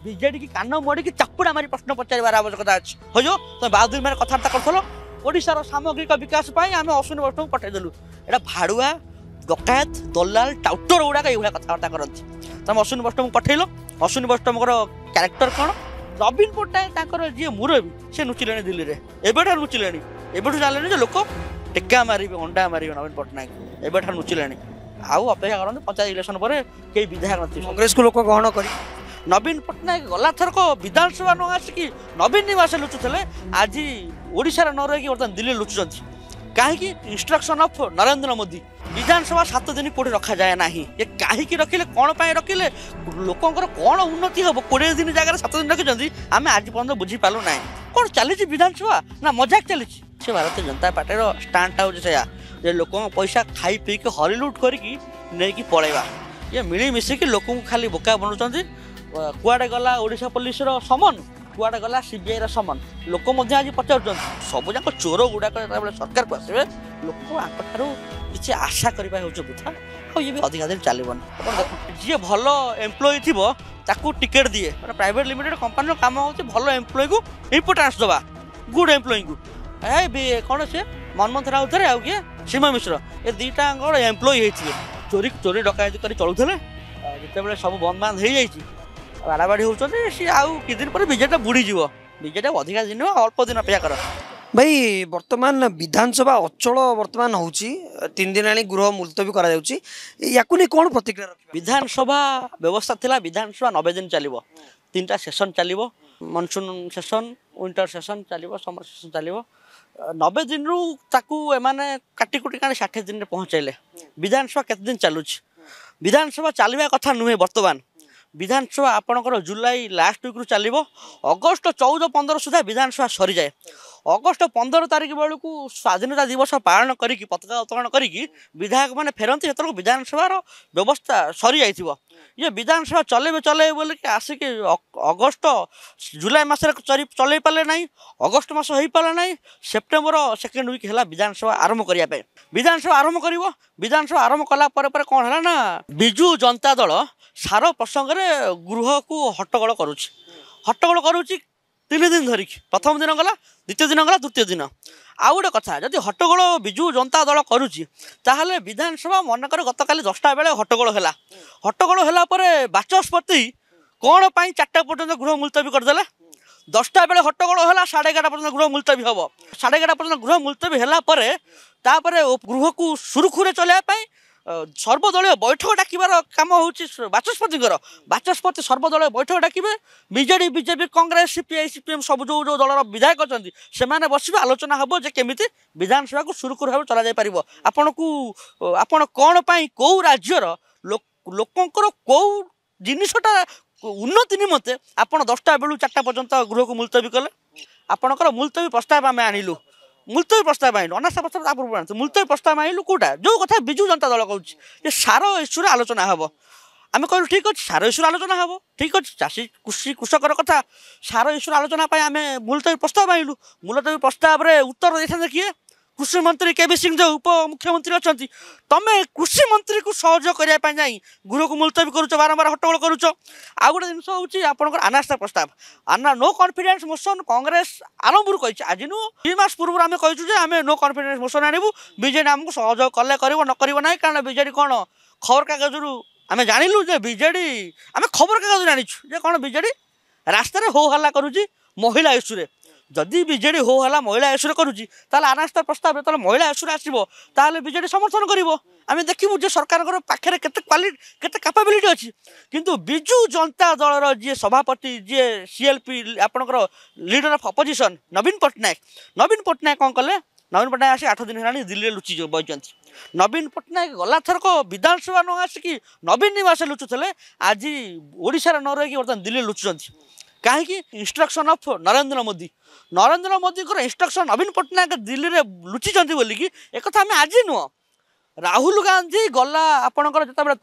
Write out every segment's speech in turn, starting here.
BJD କି କାନ ମୋଡ଼ିକି ଚାପୁଡ଼ା ମାରି ପ୍ରଶ୍ନ ପଚାରିବାର ଆବଶ୍ୟକତା ଅଛି। ହଉ ତୁମେ ବାଉଦିନ ମାନେ କଥାବାର୍ତ୍ତା କରୁଥିଲ ଓଡ଼ିଶାର ସାମଗ୍ରିକ ବିକାଶ ପାଇଁ ଆମେ ଅଶ୍ୱିନୀ ବୈଷ୍ଣବଙ୍କୁ ପଠାଇଦେଲୁ। ଏଇଟା ଭାଡ଼ୁଆ ଡକାୟତ ଦଲାଲ ଟାଉଟର ଗୁଡ଼ାକ ଏଇଭଳିଆ କଥାବାର୍ତ୍ତା କରନ୍ତି। ତୁମେ ଅଶ୍ୱିନୀ ବୈଷ୍ଣବଙ୍କୁ ପଠାଇଲ। ଅଶ୍ୱିନୀ ବୈଷ୍ଣବଙ୍କର କ୍ୟାରେକ୍ଟର କ'ଣ? ନବୀନ ପଟ୍ଟନାୟକ ତାଙ୍କର ଯିଏ ମୁରବୀ ସେ ନୁଚିଲେଣି ଦିଲ୍ଲୀରେ। ଏବେଠାରୁ ନୁଚିଲେଣି। ଏବେଠୁ ଜାଣିଲେଣି ଯେ ଲୋକ ଟେକା ମାରିବେ ଅଣ୍ଡା ମାରିବେ ନବୀନ ପଟ୍ଟନାୟକ। ଏବେଠାରୁ ନୁଚିଲେଣି। ଆଉ ଅପେକ୍ଷା କରନ୍ତୁ ପଞ୍ଚାୟତ ଇଲେକ୍ସନ ପରେ କେହି ବିଧାୟକ ନଥିବେ। କଂଗ୍ରେସକୁ ଲୋକ ଗ୍ରହଣ କରି ନବୀନ ପଟ୍ଟନାୟକ ଗଲାଥରକ ବିଧାନସଭା ନ ଆସିକି ନବୀନ ନିବାସ ଲୁଚୁଥିଲେ। ଆଜି ଓଡ଼ିଶାରେ ନ ରହିକି ବର୍ତ୍ତମାନ ଦିଲ୍ଲୀ ଲୁଚୁଛନ୍ତି। କାହିଁକି? Instruction of Narendra Modi. ବିଧାନସଭା 7 ଦିନ କୋଉଠି ରଖାଯାଏ ନାହିଁ। ଏ କାହିଁକି ରଖିଲେ, କ'ଣ ପାଇଁ ରଖିଲେ, ଲୋକଙ୍କର କ'ଣ ଉନ୍ନତି ହେବ? 20 ଦିନ ଜାଗାରେ 7 ଦିନ ରଖିଛନ୍ତି। ଆମେ ଆଜି ପର୍ଯ୍ୟନ୍ତ ବୁଝିପାରିଲୁ ନାହିଁ। କ'ଣ ଚାଲିଛି ବିଧାନସଭା? ନା ମଜାକ ଚାଲିଛି? ସେ ଭାରତୀୟ ଜନତା ପାର୍ଟିର ଷ୍ଟାଣ୍ଡଟା ହେଉଛି ସେଇଆ ଯେ ଲୋକଙ୍କ ପଇସା ଖାଇ ପିଇକି ହରିଲୁଟ୍ କରିକି ନେଇକି ପଳେଇବା। ଇଏ ମିଳିମିଶିକି ଲୋକଙ୍କୁ ଖାଲି ବୋକା ବନଉଛନ୍ତି। କୁଆଡ଼େ ଗଲା ଓଡ଼ିଶା ପୋଲିସର ସମନ, କୁଆଡ଼େ ଗଲା ସିବିଆଇର ସମନ। ଲୋକ ମଧ୍ୟ ଆଜି ପଚାରୁଛନ୍ତି। ସବୁଯାକ ଚୋର ଗୁଡ଼ାକ ଯେତେବେଳେ ସରକାରକୁ ଆସିବେ ଲୋକ ଆଙ୍କଠାରୁ କିଛି ଆଶା କରିବା ହେଉଛି ବୃଥା। ଆଉ ଇଏ ବି ଅଧିକା ଦିନ ଚାଲିବନି। ଆପଣ ଦେଖନ୍ତୁ, ଯିଏ ଭଲ ଏମ୍ପ୍ଲୟି ଥିବ ତାକୁ ଟିକେଟ୍ ଦିଏ। ମାନେ ପ୍ରାଇଭେଟ୍ ଲିମିଟେଡ୍ କମ୍ପାନୀର କାମ ହେଉଛି ଭଲ ଏମ୍ପ୍ଲୟିକୁ ଇମ୍ପୋର୍ଟାନ୍ସ ଦେବା, ଗୁଡ୍ ଏମ୍ପ୍ଲୟିଙ୍କୁ। କ'ଣ ସେ ମନ୍ମଥ ରାଉତରେ ଆଉ କିଏ ସୀମା ମିଶ୍ର, ଏ ଦୁଇଟାଙ୍କର ଏମ୍ପ୍ଲୟି ହେଇଥିବେ। ଚୋରି ଡକାୟତି କରି ଚଳୁଥିଲେ। ଯେତେବେଳେ ସବୁ ବନ୍ଦ ବାନ୍ଦ ହେଇଯାଇଛି ବାଡ଼ାବାଡ଼ି ହେଉଛନ୍ତି। ସିଏ ଆଉ କିଛି ଦିନ ପରେ ବିଜେଡ଼ିଟା ବୁଡ଼ିଯିବ। ବିଜେଡ଼ିଟା ଅଧିକା ଦିନ ଅଳ୍ପ ଦିନ ଅପେକ୍ଷା କର। ଭାଇ ବର୍ତ୍ତମାନ ବିଧାନସଭା ଅଚଳ ବର୍ତ୍ତମାନ ହେଉଛି 3 ଦିନ ଆଣି ଗୃହ ମୁଲତବୀ କରାଯାଉଛି। ୟାକୁ ନେଇ କ'ଣ ପ୍ରତିକ୍ରିୟା ରଖିବେ? ବିଧାନସଭା ବ୍ୟବସ୍ଥା ଥିଲା ବିଧାନସଭା 90 ଦିନ ଚାଲିବ। 3ଟା ସେସନ୍ ଚାଲିବ। ମନସୁନ୍ ସେସନ୍, ୱିଣ୍ଟର ସେସନ୍ ଚାଲିବ, ସମର ସେସନ୍ ଚାଲିବ। 90 ଦିନରୁ ତାକୁ ଏମାନେ କାଟି କୁଟି କାଣି 60 ଦିନରେ ପହଞ୍ଚାଇଲେ। ବିଧାନସଭା କେତେ ଦିନ ଚାଲୁଛି? ବିଧାନସଭା ଚାଲିବା କଥା ନୁହେଁ। ବର୍ତ୍ତମାନ ବିଧାନସଭା ଆପଣଙ୍କର ଜୁଲାଇ ଲାଷ୍ଟ ୱିକ୍ରୁ ଚାଲିବ। ଅଗଷ୍ଟ 14-15 ସୁଦ୍ଧା ବିଧାନସଭା ସରିଯାଏ। ଅଗଷ୍ଟ 15 ତାରିଖ ବେଳକୁ ସ୍ୱାଧୀନତା ଦିବସ ପାଳନ କରିକି ପତାକା ଉତ୍ତୋଳନ କରିକି ବିଧାୟକମାନେ ଫେରନ୍ତି। ସେତେବେଳକୁ ବିଧାନସଭାର ବ୍ୟବସ୍ଥା ସରିଯାଇଥିବ। ଇଏ ବିଧାନସଭା ଚଲେଇବେ ବୋଲିକି ଆସିକି ଜୁଲାଇ ମାସରେ ଚଲେଇ ପାରିଲେ ନାହିଁ। ଅଗଷ୍ଟ ମାସ ହେଇପାରିଲା ନାହିଁ। ସେପ୍ଟେମ୍ବର 2nd ୱିକ୍ ହେଲା ବିଧାନସଭା ଆରମ୍ଭ କରିବା ପାଇଁ। ବିଧାନସଭା ଆରମ୍ଭ କରିବ। ବିଧାନସଭା ଆରମ୍ଭ କଲା ପରେ କ'ଣ ହେଲା ନା ବିଜୁ ଜନତା ଦଳ ସାର ପ୍ରସଙ୍ଗରେ ଗୃହକୁ ହଟ୍ଟଗୋଳ କରୁଛି। 3 ଦିନ ଧରିକି। ପ୍ରଥମ ଦିନ ଗଲା, ଦ୍ୱିତୀୟ ଦିନ ଗଲା, ତୃତୀୟ ଦିନ। ଆଉ ଗୋଟେ କଥା, ଯଦି ହଟ୍ଟଗୋଳ ବିଜୁ ଜନତା ଦଳ କରୁଛି ତାହେଲେ ବିଧାନସଭା ମନେକର ଗତକାଲି 10ଟା ବେଳେ ହଟ୍ଟଗୋଳ ହେଲା। ହଟ୍ଟଗୋଳ ହେଲା ପରେ ବାଚସ୍ପତି କ'ଣ ପାଇଁ 4ଟା ପର୍ଯ୍ୟନ୍ତ ଗୃହ ମୁଲତବୀ କରିଦେଲେ? 10ଟା ବେଳେ ହଟ୍ଟଗୋଳ ହେଲା, 11:30 ପର୍ଯ୍ୟନ୍ତ ଗୃହ ମୁଲତବୀ ହେବ। 11:30 ପର୍ଯ୍ୟନ୍ତ ଗୃହ ମୁଲତବୀ ହେଲା ପରେ ତାପରେ ଗୃହକୁ ସୁରୁଖୁରୁରେ ଚଳାଇବା ପାଇଁ ସର୍ବଦଳୀୟ ବୈଠକ ଡାକିବାର କାମ ହେଉଛି ବାଚସ୍ପତିଙ୍କର। ବାଚସ୍ପତି ସର୍ବଦଳୀୟ ବୈଠକ ଡାକିବେ। BJD, BJP, Congress, CPI, CPM ସବୁ ଯେଉଁ ଦଳର ବିଧାୟକ ଅଛନ୍ତି ସେମାନେ ବସିବେ। ଆଲୋଚନା ହେବ ଯେ କେମିତି ବିଧାନସଭାକୁ ସୁରୁଖୁରୁ ଭାବେ ଚଳାଯାଇପାରିବ। ଆପଣ କ'ଣ ପାଇଁ କେଉଁ ରାଜ୍ୟର ଲୋକଙ୍କର କେଉଁ ଜିନିଷଟା ଉନ୍ନତି ନିମନ୍ତେ ଆପଣ 10ଟା ବେଳୁ 4ଟା ପର୍ଯ୍ୟନ୍ତ ଗୃହକୁ ମୁଲତବୀ କଲେ? ଆପଣଙ୍କର ମୁଲତବୀ ପ୍ରସ୍ତାବ ଆମେ ଆଣିଲୁ। ମୁଲତବୀ ପ୍ରସ୍ତାବ ଆଣିଲୁ, ଅନାସ୍ଥା ପ୍ରସ୍ତାବ ତା ପୂର୍ବରୁ ଆଣିଛୁ। ମୁଲତବୀ ପ୍ରସ୍ତାବ ଆଣିଲୁ କେଉଁଟା? ଯେଉଁ କଥା ବିଜୁ ଜନତା ଦଳ କହୁଛି ଯେ ସାର ଇସ୍ୟୁରେ ଆଲୋଚନା ହେବ। ଆମେ କହିଲୁ ଠିକ୍ ଅଛି, ସାର ଇସ୍ୟୁରେ ଆଲୋଚନା ହେବ, ଠିକ୍ ଅଛି। ଚାଷୀ କୃଷକର କଥା, ସାର ଇସ୍ୟୁରେ ଆଲୋଚନା ପାଇଁ ଆମେ ମୁଲତବୀ ପ୍ରସ୍ତାବ ଆଣିଲୁ। ମୁଲତବୀ ପ୍ରସ୍ତାବରେ ଉତ୍ତର ଦେଇଥାନ୍ତେ କିଏ? କୃଷିମନ୍ତ୍ରୀ କେବି ସିଂ ଯେଉଁ ଉପମୁଖ୍ୟମନ୍ତ୍ରୀ ଅଛନ୍ତି। ତମେ କୃଷିମନ୍ତ୍ରୀକୁ ସହଯୋଗ କରିବା ପାଇଁ ଯାଇ ଗୃହକୁ ମୁଲତବୀ କରୁଛ, ବାରମ୍ବାର ହଟ୍ଟଗୋଳ କରୁଛ। ଆଉ ଗୋଟେ ଜିନିଷ ହେଉଛି ଆପଣଙ୍କର ଅନାସ୍ଥା ପ୍ରସ୍ତାବ, ନୋ କନଫିଡେନ୍ସ ମୋସନ୍। କଂଗ୍ରେସ ଆରମ୍ଭରୁ କହିଛି, ଆଜି ନୁହଁ 2 ମାସ ପୂର୍ବରୁ ଆମେ କହିଛୁ ଯେ ଆମେ ନୋ କନଫିଡେନ୍ସ ମୋସନ୍ ଆଣିବୁ। ବିଜେଡି ଆମକୁ ସହଯୋଗ କଲେ କରିବ, ନ କରିବ ନାହିଁ। କାରଣ ବିଜେଡି କ'ଣ ଖବରକାଗଜରୁ ଆମେ ଜାଣିଲୁ ଯେ ବିଜେଡି, ଆମେ ଖବରକାଗଜରୁ ଜାଣିଛୁ ଯେ କ'ଣ ବିଜେଡି ରାସ୍ତାରେ ହୋ ହଲ୍ଲା କରୁଛି ମହିଳା ଇସ୍ୟୁରେ। ଯଦି ବିଜେଡି ହୋ ହଲ୍ଲା ମହିଳା ଇସ୍ୟୁରେ କରୁଛି ତାହେଲେ ଅନାସ୍ଥା ପ୍ରସ୍ତାବ ଯେତେବେଳେ ମହିଳା ଇସ୍ୟୁରେ ଆସିବ ତାହେଲେ ବିଜେଡି ସମର୍ଥନ କରିବ। ଆମେ ଦେଖିବୁ ଯେ ସରକାରଙ୍କର ପାଖରେ କେତେ କେତେ କାପାବିଲିଟି ଅଛି। କିନ୍ତୁ ବିଜୁ ଜନତା ଦଳର ଯିଏ ସଭାପତି, ଯିଏ ସିଏଲ୍ପି ଆପଣଙ୍କର ଲିଡର ଅଫ୍ ଅପୋଜିସନ୍ ନବୀନ ପଟ୍ଟନାୟକ କ'ଣ କଲେ? ନବୀନ ପଟ୍ଟନାୟକ ଆସି 8 ଦିନ ହେଲାଣି ଦିଲ୍ଲୀରେ ଲୁଚି ବଇଛନ୍ତି। ନବୀନ ପଟ୍ଟନାୟକ ଗଲାଥରକ ବିଧାନସଭା ନ ଆସିକି ନବୀନ ନିବାସ ଲୁଚୁଥିଲେ। ଆଜି ଓଡ଼ିଶାରେ ନ ରହିକି ବର୍ତ୍ତମାନ ଦିଲ୍ଲୀରେ ଲୁଚୁଛନ୍ତି। କାହିଁକି? ଇନଷ୍ଟ୍ରକ୍ସନ ଅଫ୍ ନରେନ୍ଦ୍ର ମୋଦିଙ୍କର ଇନଷ୍ଟ୍ରକ୍ସନ। ନବୀନ ପଟ୍ଟନାୟକ ଦିଲ୍ଲୀରେ ଲୁଚିଛନ୍ତି ବୋଲିକି ଏକଥା ଆମେ ଆଜି ନୁହଁ। ରାହୁଲ ଗାନ୍ଧୀ ଗଲା ଆପଣଙ୍କର ଯେତେବେଳେ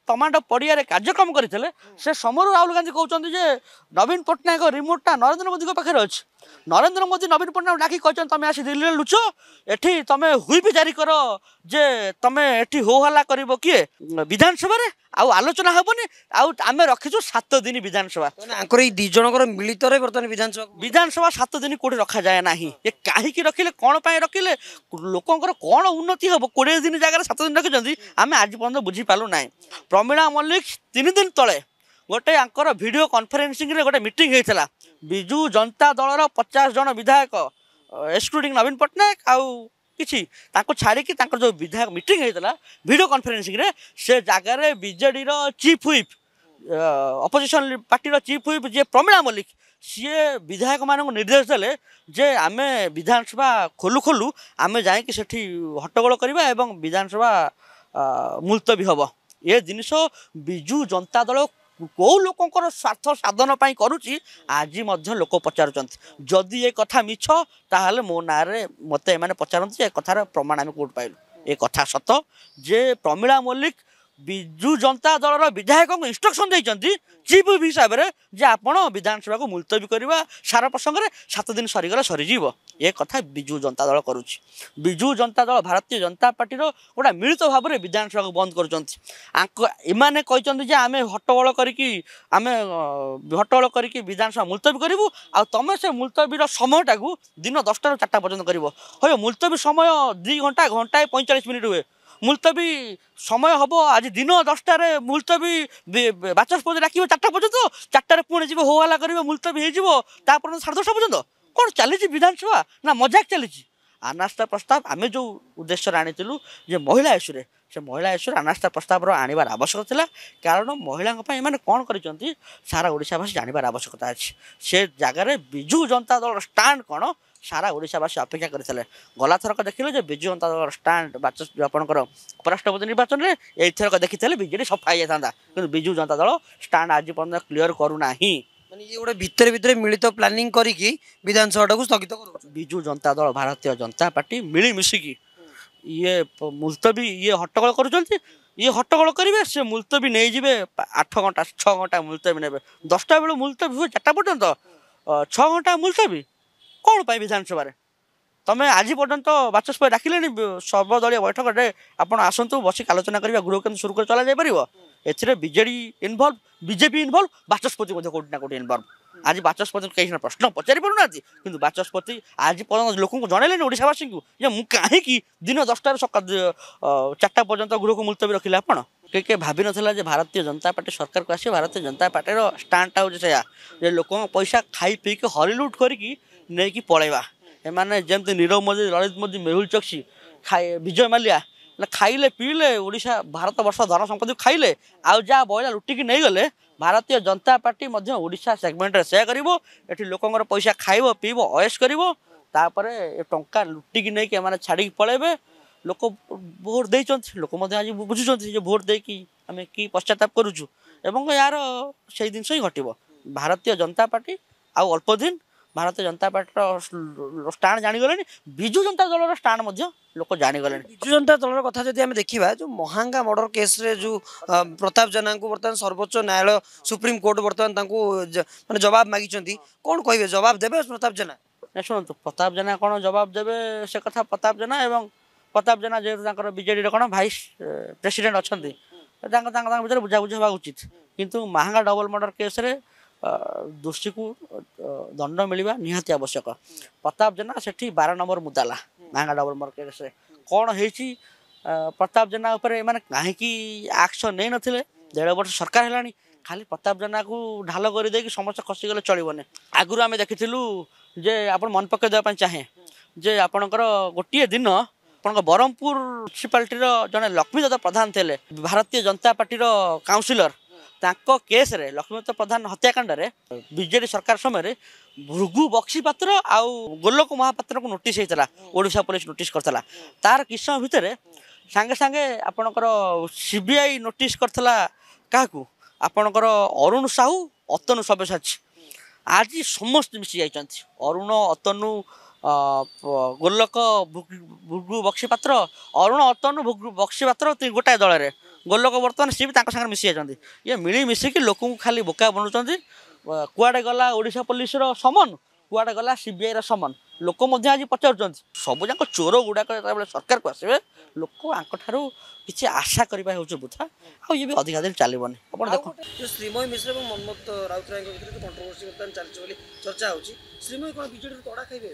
ତମାଣ୍ଡ ପଡ଼ିଆରେ କାର୍ଯ୍ୟକ୍ରମ କରିଥିଲେ ସେ ସମୟରୁ ରାହୁଲ ଗାନ୍ଧୀ କହୁଛନ୍ତି ଯେ ନବୀନ ପଟ୍ଟନାୟକ ରିମୋଟଟା ନରେନ୍ଦ୍ର ମୋଦିଙ୍କ ପାଖରେ ଅଛି। नरेंद्र मोदी नवीन पट्टनायक डाकी कहते तुम आसी दिल्ली लुच एठी तुम हुई भी जारी कर जे तुम एठी हो हल्ला कर किए विधानसभा आउ आलोचना हेनी आम रखीचु 7 दिन विधानसभा आंकर ये दी जनकर मिलित बर्तमान विधानसभा विधानसभा 7 दिन कौटी रखा जाए ना ये कहीं रखिले कौन पर रखिले लोकंर कौन उन्नति हम 20 दिन जगह 7 दिन रखिंट आम आज पर्यटन बुझीपालु ना प्रमीला मल्लिक 3 दिन तले गोटे आंकर वीडियो कॉन्फ्रेंसिंग रे गोटे मीटिंग होता विजु जनता दलर 50 जन विधायक एक्सक्लूडिंग नवीन पट्टनायक आउ किसी छाड़ी जो विधायक मीटिंग होता वीडियो कॉन्फ्रेंसिंग रे से जगार BJD chief whip opposition party chief whip जे प्रमीला मल्लिक सी विधायक मान निर्देश देले जे आम विधानसभा खोलु खोलु आम जाकि हट्टगोल करवा एवं विधानसभा मुलतवी हम ये जिनिस विजु जनता दल कौ लोकंर स्वार्थ साधन करुच्ची आज लोक पचारुंट जदि ये कथा मिछ ताहले मो ना मत एम पचारती कथार प्रमाण आम कौट पाइलु ये कथा सत जे प्रमीला मल्लिक विजु जनता दलर विधायक इंस्ट्रक्शन देती चीफ हिसाब से जे आपण विधानसभा को मुलतवी करवा सारा प्रसंग में 7 दिन सरीगला सरीज ये कथा विजु जनता दल करुच्ची विजु जनता दल भारतीय जनता पार्टी गोटा मिलित भाव में विधानसभा को बंद करमाने कहते आम हट्टगोल करके विधानसभा मुलतवी करूँ आ तुम से मुलतवीर समयटा को दिन 10टा ରୁ 4ଟା पर्यंत कर मुलतवी समय 2 घंटा घंटाए 45 मिनिट हुए मुलतवी समय हम आज दिन 10टार मुलतवी बाचस्पति डाक 4टा पर्यंत 4टार पुणी जी हो हल्ला कर मुलतवी हो 10:30 पर्यंत कौन चली विधानसभा ना मजाक चली अनास्था प्रस्ताव आम जो उद्देश्य आनीलु जे महिला इश्यू से महिला इश्यू अनास्था प्रस्ताव आनबार आवश्यक था कारण महिला मैंने कौन कर सारा ओडावासी जानवर आवश्यकता अच्छी से जगार विजु जनता दल स्टाण्ड कौन सारा ओडावासी अपेक्षा करते गला थरक देखिले जे विजु जनता दल स्टाण्ड आपंकर उपराष्ट्रपति निर्वाचन में एथरक देखी बीजेडी सफा हो जाता कि विजु जनता दल स्टाण्ड आज पर्यटन क्लीयर करूना ये गोटे भितर भितर मिलित प्लानिंग करिकी विधानसभा को स्थगित कर विजु जनता दल भारतीय जनता पार्टी मिली मिसिकी ये मुलतवी ये हट्टगोल कर ये हट्टगोल करेंगे से मुलतवी नहीं जी 8 घंटा 6 घंटा मुलतवी ने 10टा बेलू मुलतवी हुए 4टा पर्यंत 6 घंटा मुलतवी कौन पाई विधानसभा तमें आज पर्यंत बाचस्पति डाकिले सर्वदलीय बैठक में आप आसतु बसिक आलोचना करवा गृह केन्द्र शुरू कर चल जापर एथिरे बीजेडी इनवल्व बीजेपी इनवल्व बाचस्पति कौटी ना कौटी इनवल्व आज बाचस्पति कहीं प्रश्न पचारि पारना कि बाचस्पति आज पर्यटन लोक जनइले ओडावासी को मुझे कहीं दिन 10टा ରୁ 4ଟା पर्यंत गृह को मुलतवी रखिले आपण के भावी नाला भारतीय जनता पार्टी सरकार को आस भारतीय जनता पार्टी स्टाण्डटा हो लोक पैसा खाई पी के हरिलुट करके पलैवा एमाने जमती नीरव मोदी ललित मोदी मेहुल चोक्सी विजय माल्या खाइले पीले ओडिशा भारत वर्ष धन संपत्ति खाइले आउ जहाँ बइला लुटिकी नहीं गले भारतीय जनता पार्टी ओडिशा सेगमेंट से करिवो एठी लोकंर पैसा खाइबो पीबो अयस करिवो तापरे टंका लुटिकी नहीं के माने छाड़ी पळेबे लोक भोट देइचंती लोक आज बुझुचंती जे भोट देकी आमे की पश्चाताप करूछु एवं यार से जिनस ही घटिबो भारतीय जनता पार्टी आउ अल्प दिन Bharatiya Janata party stand जानीगले Biju Janata Dal stand लोक जानीगले विजु जनता दल कथा जब आम देखा जो महांगा मर्डर केस रे जो प्रताप जेना को बर्तमान सर्वोच्च न्यायालय सुप्रीम कोर्ट बर्तमान माने जवाब मागी कौन कहे जवाब देवे प्रताप जेना शुणु प्रताप जेना कौन जवाब देवे से कथा प्रताप जेना एवं प्रताप जेना जेहतु बीजेडी कौन भाइस प्रेसिडेंट अच्छा भर बुझाबुझी हवा उचित किंतु महांगा डबल मर्डर केस रे दोषी को दंड मिलवा निहाती आवश्यक प्रताप जेना से 12 नंबर मुदाला महंगा डबल मर्डर केस कौन हो प्रताप जेना मैंने कहीं एक्शन नहीं नथिले 1.5 वर्ष सरकार है खाली प्रताप जेना को ढाल कर समस्त खसीगले चलने आगुरी आम देखीलु जे आप मन पकई देवाई चाहे जे आपणकर गोटे दिन आप ब्रह्मपुर म्यूनिसिपालिटी जड़े लक्ष्मीदत्त प्रधान थे भारतीय जनता पार्टी काउंसिलर तांको केस रे लक्ष्मीदत्त प्रधान हत्याकांड रे बीजेडी सरकार समय भृगु बक्सी पात्र आउ गोलोक महापात्र को नोटिस होता ओडिशा पुलिस नोटिस करता तार किछ समय भितर सांगे सांगे आपणकर सीबीआई नोटिस करथला काकू आपणकर अरुण साहू अतनु सब्यसाची आज समस्त मिसी जाइछन्ति अरुण अतनु गोलोक भृगु बक्सी पात्र अरुण अतनु भृगु बक्सी पात्र गोटाए दल रे गोलोक बर्तमान सी भी सागर मिसी जाती ये मिली मिसिकी लोक खाली बोका बनाऊँ कुआडे गला ओडिशा पुलिस समन କୁଆଡ଼େ ଗଲା ସିବିଆଇର ସମନ ଲୋକ ମଧ୍ୟ ଆଜି ପଚାରୁଛନ୍ତି ସବୁ ଯାକ ଚୋର ଗୁଡ଼ାକ ଯେତେବେଳେ ସରକାରକୁ ଆସିବେ ଲୋକ ଆଙ୍କଠାରୁ କିଛି ଆଶା କରିବା ହେଉଛି ବୃଥା ଆଉ ଇଏ ବି ଅଧିକା ଦିନ ଚାଲିବନି ଆପଣ ଦେଖନ୍ତୁ ଶ୍ରୀମୟୀ ମିଶ୍ର ଏବଂ ମନ୍ମଥ ରାଉତରାୟଙ୍କ ଭିତରେ ଯୋଉ କଣ୍ଟ୍ରୋଭର୍ସି ବର୍ତ୍ତମାନ ଚାଲିଛି ବୋଲି ଚର୍ଚ୍ଚା ହେଉଛି ଶ୍ରୀମୟୀ କ'ଣ ବିଜେଡ଼ିରୁ ତଡ଼ା ଖାଇବେ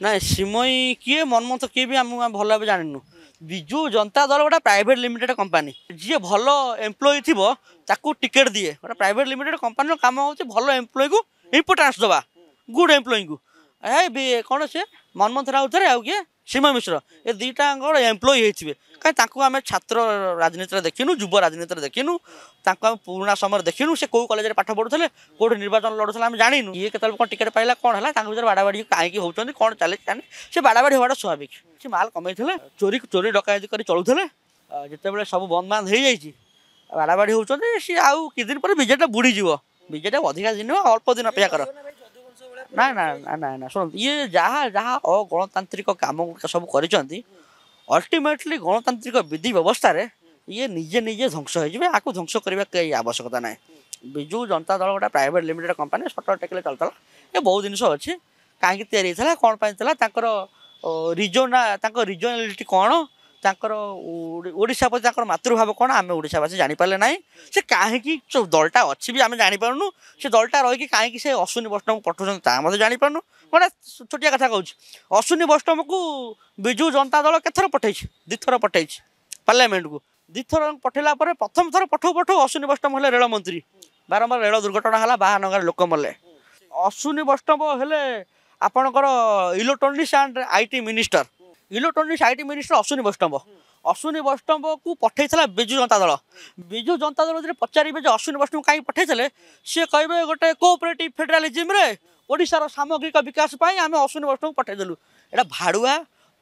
ନାଇଁ ଶ୍ରୀମୟୀ କିଏ ମନ୍ମଥ କିଏ ବି ଆମେ ଭଲ ଭାବେ ଜାଣିନୁ ବିଜୁ ଜନତା ଦଳ ଗୋଟେ ପ୍ରାଇଭେଟ ଲିମିଟେଡ୍ କମ୍ପାନୀ ଯିଏ ଭଲ ଏମ୍ପ୍ଲୟି ଥିବ ତାକୁ ଟିକେଟ୍ ଦିଏ ଗୋଟେ ପ୍ରାଇଭେଟ ଲିମିଟେଡ୍ କମ୍ପାନୀର କାମ ହେଉଛି ଭଲ ଏମ୍ପ୍ଲୟିକୁ ଇମ୍ପୋର୍ଟାନ୍ସ ଦେବା ଗୁଡ୍ ଏମ୍ପ୍ଲୟିଙ୍କୁ କ'ଣ ସେ ମନ୍ମଥ ରାଉତରାୟ ଆଉ କିଏ ଶ୍ରୀମୟୀ ମିଶ୍ର ଏ ଦୁଇଟାଙ୍କର ଏମ୍ପ୍ଲୟି ହେଇଥିବେ କାହିଁ ତାଙ୍କୁ ଆମେ ଛାତ୍ର ରାଜନୀତିରେ ଦେଖିନୁ ଯୁବ ରାଜନୀତିରେ ଦେଖିନୁ ତାଙ୍କୁ ଆମେ ପୁରୁଣା ସମୟରେ ଦେଖିନୁ ସେ କେଉଁ କଲେଜରେ ପାଠ ପଢ଼ୁଥିଲେ କେଉଁଠି ନିର୍ବାଚନ ଲଢ଼ୁଥିଲେ ଆମେ ଜାଣିନୁ ଇଏ କେତେବେଳେ କ'ଣ ଟିକେଟ୍ ପାଇଲା କ'ଣ ହେଲା ତାଙ୍କ ଭିତରେ ବାଡ଼ାବାଡ଼ି କାହିଁକି ହେଉଛନ୍ତି କ'ଣ ଚାଲିଛି ଜାଣି ସେ ବାଡ଼ାବାଡ଼ି ହେବାଟା ସ୍ୱାଭାବିକ ସେ ମାଲ କମେଇଥିଲେ ଚୋରି ଡକାୟତି କରି ଚଳୁଥିଲେ ଯେତେବେଳେ ସବୁ ବନ୍ଦ ବାନ୍ଦ ହେଇଯାଇଛି ବାଡ଼ାବାଡ଼ି ହେଉଛନ୍ତି ସିଏ ଆଉ କିଛି ଦିନ ପରେ ବିଜେଡ଼ିଟା ବୁଡ଼ିଯିବ ବିଜେଡ଼ିଟା ଅଧିକା ଦିନ ଅଳ୍ପ ଦିନ ଅପେକ୍ଷା କର ନା ନା ନା ନା ଶୁଣନ୍ତୁ ଇଏ ଯାହା ଯାହା ଅଗଣତାନ୍ତ୍ରିକ କାମ ସବୁ କରିଛନ୍ତି ଅଲ୍ଟିମେଟଲି ଗଣତାନ୍ତ୍ରିକ ବିଧି ବ୍ୟବସ୍ଥାରେ ଇଏ ନିଜେ ନିଜେ ଧ୍ୱଂସ ହେଇଯିବେ ଆକୁ ଧ୍ୱଂସ କରିବା କେହି ଆବଶ୍ୟକତା ନାହିଁ ବିଜୁ ଜନତା ଦଳ ଗୋଟେ ପ୍ରାଇଭେଟ ଲିମିଟେଡ୍ କମ୍ପାନୀ ସଟର ଟେକିଲେ ଚାଲୁଥିଲା ଏ ବହୁତ ଜିନିଷ ଅଛି କାହିଁକି ତିଆରି ହେଇଥିଲା କ'ଣ ପାଇଁ ଥିଲା ତାଙ୍କର ତାଙ୍କ ରିଜନାଲିଟି କ'ଣ ତାଙ୍କର ଓଡ଼ିଶା ପ୍ରତି ତାଙ୍କର ମାତୃଭାବ କ'ଣ ଆମେ ଓଡ଼ିଶାବାସୀ ଜାଣିପାରିଲେ ନାହିଁ ସେ କାହିଁକି ଦଳଟା ଅଛି ବି ଆମେ ଜାଣିପାରୁନୁ ସେ ଦଳଟା ରହିକି କାହିଁକି ସେ ଅଶ୍ୱିନୀ ବୈଷ୍ଣବଙ୍କୁ ପଠାଉଛନ୍ତି ତାହା ମଧ୍ୟ ଜାଣିପାରୁନୁ ଗୋଟେ ଛୋଟିଆ କଥା କହୁଛି ଅଶ୍ୱିନୀ ବୈଷ୍ଣବଙ୍କୁ ବିଜୁ ଜନତା ଦଳ କେତେଥର ପଠାଇଛି ଦୁଇଥର ପଠାଇଛି ପାର୍ଲାମେଣ୍ଟକୁ ଦୁଇଥର ପଠାଇଲା ପରେ ପ୍ରଥମ ଥର ପଠାଉ ପଠାଉ ଅଶ୍ୱିନୀ ବୈଷ୍ଣବ ହେଲେ ରେଳମନ୍ତ୍ରୀ ବାରମ୍ବାର ରେଳ ଦୁର୍ଘଟଣା ହେଲା ବାହାନଗାରେ ଲୋକ ମଲେ ଅଶ୍ୱିନୀ ବୈଷ୍ଣବ ହେଲେ ଆପଣଙ୍କର electronics and IT minister electronics IT minister Ashwini ବୈଷ୍ଣବକୁ ପଠାଇଥିଲା ବିଜୁ ଜନତା ଦଳ ଯଦି ପଚାରିବେ ଯେ ଅଶ୍ୱିନୀ ବୈଷ୍ଣବକୁ କାହିଁକି ପଠାଇଥିଲେ ସିଏ କହିବେ ଗୋଟେ କୋଅପରେଟିଭ ଫେଡେରାଲିଜିମରେ ଓଡ଼ିଶାର ସାମଗ୍ରିକ ବିକାଶ ପାଇଁ ଆମେ ଅଶ୍ୱିନୀ ବୈଷ୍ଣବକୁ ପଠାଇଦେଲୁ ଏଇଟା ଭାଡ଼ୁଆ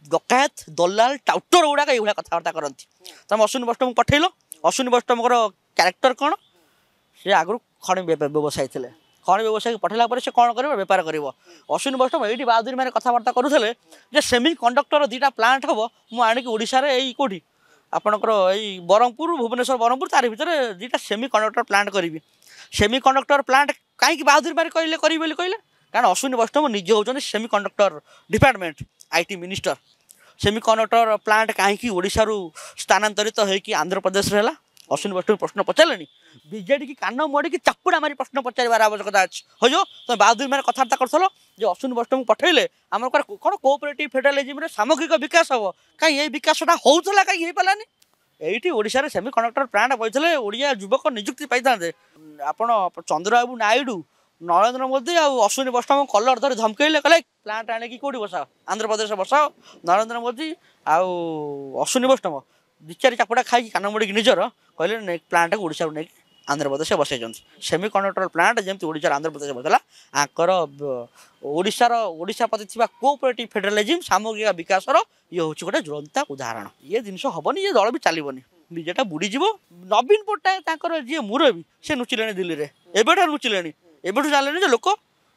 ଡକାୟତ ଦଲାଲ ଟାଉଟର ଗୁଡ଼ାକ ଏଇଭଳିଆ କଥାବାର୍ତ୍ତା କରନ୍ତି ତମେ ଅଶ୍ୱିନୀ ବୈଷ୍ଣବଙ୍କୁ ପଠାଇଲ ଅଶ୍ୱିନୀ ବୈଷ୍ଣବଙ୍କର କ୍ୟାରେକ୍ଟର କ'ଣ ସେ ଆଗରୁ ଖଣି ବ୍ୟବସାୟୀ ଥିଲେ ଖଣି ବ୍ୟବସାୟୀକୁ ପଠାଇଲା ପରେ ସେ କ'ଣ କରିବ ବେପାର କରିବ ଅଶ୍ୱିନୀ ବୈଷ୍ଣବ ଏଇଠି ବାହାଦୁରୀ ମାନେ କଥାବାର୍ତ୍ତା କରୁଥିଲେ ଯେ ସେମି କଣ୍ଡକ୍ଟର ଦୁଇଟା ପ୍ଲାଣ୍ଟ ହେବ ମୁଁ ଆଣିକି ଓଡ଼ିଶାରେ ଏଇ କେଉଁଠି ଆପଣଙ୍କର ଏଇ ବ୍ରହ୍ମପୁର ଭୁବନେଶ୍ୱର ବ୍ରହ୍ମପୁର ତାରି ଭିତରେ ଦୁଇଟା ସେମି କଣ୍ଡକ୍ଟର ପ୍ଲାଣ୍ଟ କରିବି ସେମି କଣ୍ଡକ୍ଟର ପ୍ଲାଣ୍ଟ କାହିଁକି ବାହାଦୁରୀ ମାନେ କହିଲେ କରିବି ବୋଲି କହିଲେ କାରଣ ଅଶ୍ୱିନୀ ବୈଷ୍ଣବ ନିଜେ ହେଉଛନ୍ତି semiconductor department IT minister semiconductor plant କାହିଁକି ଓଡ଼ିଶାରୁ ସ୍ଥାନାନ୍ତରିତ ହେଇକି ଆନ୍ଧ୍ରପ୍ରଦେଶରେ ହେଲା ଅଶ୍ୱିନୀ ବୈଷ୍ଣବ ପ୍ରଶ୍ନ ପଚାରିଲେଣି ବିଜେଡି କି କାନ ମୋଡ଼ିକି ଚାପୁଡ଼ା ମାରି ପ୍ରଶ୍ନ ପଚାରିବାର ଆବଶ୍ୟକତା ଅଛି ହଉ ତମେ ବାହାଦୁରୀ ମାନେ କଥାବାର୍ତ୍ତା କରୁଥିଲ ଯେ ଅଶ୍ୱିନୀ ବୈଷ୍ଣବଙ୍କୁ ପଠାଇଲେ ଆମର କ'ଣ କୋଅପରେଟିଭ ଫେଡେରାଲିଜିମରେ ସାମଗ୍ରିକ ବିକାଶ ହେବ କାହିଁ ଏଇ ବିକାଶଟା ହେଉଥିଲା କାହିଁକି ହେଇପାରିଲାନି ଏଇଠି ଓଡ଼ିଶାରେ ସେମି କଣ୍ଡକ୍ଟର ପ୍ଲାଣ୍ଟ ବସିଥିଲେ ଓଡ଼ିଆ ଯୁବକ ନିଯୁକ୍ତି ପାଇଥାନ୍ତେ ଆପଣ ଚନ୍ଦ୍ରବାବୁ ନାଇଡୁ ନରେନ୍ଦ୍ର ମୋଦି ଆଉ ଅଶ୍ୱିନୀ ବୈଷ୍ଣବ କଲର ଧରି ଧମକେଇଲେ କହିଲେ ପ୍ଲାଣ୍ଟ ଆଣିକି କେଉଁଠି ବସାଅ ଆନ୍ଧ୍ରପ୍ରଦେଶରେ ବସାଅ ନରେନ୍ଦ୍ର ମୋଦି ଆଉ ଅଶ୍ୱିନୀ ବୈଷ୍ଣବ ଦୁଇ ଚାରି ଚାପୁଡ଼ା ଖାଇକି କାନ ମୋଡ଼ିକି ନିଜର କହିଲେ ପ୍ଲାଣ୍ଟକୁ ଓଡ଼ିଶାରୁ ନେଇକି ଆନ୍ଧ୍ରପ୍ରଦେଶରେ ବସାଇଛନ୍ତି ସେମି କଣ୍ଡକ୍ଟର ପ୍ଲାଣ୍ଟ ଯେମିତି ଓଡ଼ିଶାର ଆନ୍ଧ୍ରପ୍ରଦେଶରେ ବସିଲା ଆଙ୍କର ଓଡ଼ିଶା ପ୍ରତି ଥିବା କୋଅପରେଟିଭ ଫେଡେରାଲିଜିମ୍ ସାମଗ୍ରିକ ବିକାଶର ଇଏ ହେଉଛି ଗୋଟେ ଜ୍ୱଳନ୍ତ ଉଦାହରଣ ଇଏ ଜିନିଷ ହେବନି ଇଏ ଦଳ ବି ଚାଲିବନି ବିଜେଟା ବୁଡ଼ିଯିବ ନବୀନ ପଟ୍ଟନାୟକ ତାଙ୍କର ଯିଏ ମୁରବୀ ସେ ନୁଚିଲେଣି ଦିଲ୍ଲୀରେ ଏବେଠାରୁ ନୁଚିଲେଣି ଏବେଠୁ ଜାଣିଲେଣି ଯେ ଲୋକ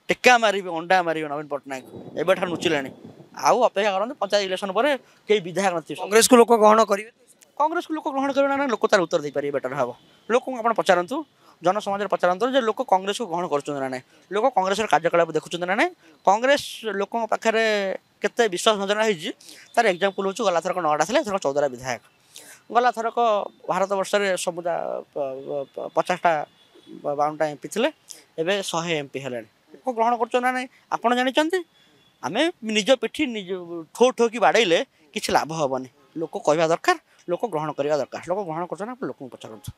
ଟେକା ମାରିବେ ଅଣ୍ଡା ମାରିବେ ନବୀନ ପଟ୍ଟନାୟକ ଏବେଠାରୁ ନୁଚିଲେଣି ଆଉ ଅପେକ୍ଷା କରନ୍ତୁ ପଞ୍ଚାୟତ ଇଲେକ୍ସନ ପରେ କେହି ବିଧାୟକ ନଥିବେ କଂଗ୍ରେସକୁ ଲୋକ ଗ୍ରହଣ କରିବେ କଂଗ୍ରେସକୁ ଲୋକ ଗ୍ରହଣ କରିବେ ନା ଲୋକ ତାର ଉତ୍ତର ଦେଇପାରିବେ ବେଟର ହେବ ଲୋକଙ୍କୁ ଆପଣ ପଚାରନ୍ତୁ ଜନସମାଜରେ ପଚାରନ୍ତୁ ଯେ ଲୋକ କଂଗ୍ରେସକୁ ଗ୍ରହଣ କରୁଛନ୍ତି ନା ନାହିଁ ଲୋକ କଂଗ୍ରେସର କାର୍ଯ୍ୟକଳାପ ଦେଖୁଛନ୍ତି ନା ନାହିଁ କଂଗ୍ରେସ ଲୋକଙ୍କ ପାଖରେ କେତେ ବିଶ୍ୱାସ ଭଞ୍ଜନ ହେଇଛି ତାର ଏକ୍ଜାମ୍ପଲ୍ ହେଉଛି ଗଲାଥରକ 9ଟା ଥିଲେ ଏଥରକ 14ଟା ବିଧାୟକ ଗଲାଥରକ ଭାରତ ବର୍ଷରେ ସମୁଦାୟ 50ଟା 52ଟା ଏମ୍ପି ଥିଲେ ଏବେ 100 ଏମ୍ପି ହେଲେଣି ଲୋକ ଗ୍ରହଣ କରୁଛନ୍ତି ନା ନାହିଁ ଆପଣ ଜାଣିଛନ୍ତି ଆମେ ନିଜ ପିଠି ନିଜ ଠୋକି ବାଡ଼େଇଲେ କିଛି ଲାଭ ହେବନି ଲୋକ କହିବା ଦରକାର ଲୋକ ଗ୍ରହଣ କରିବା ଦରକାର ଲୋକ ଗ୍ରହଣ କରୁଛନ୍ତି ଆପଣ ଲୋକଙ୍କୁ ପଚାରନ୍ତୁ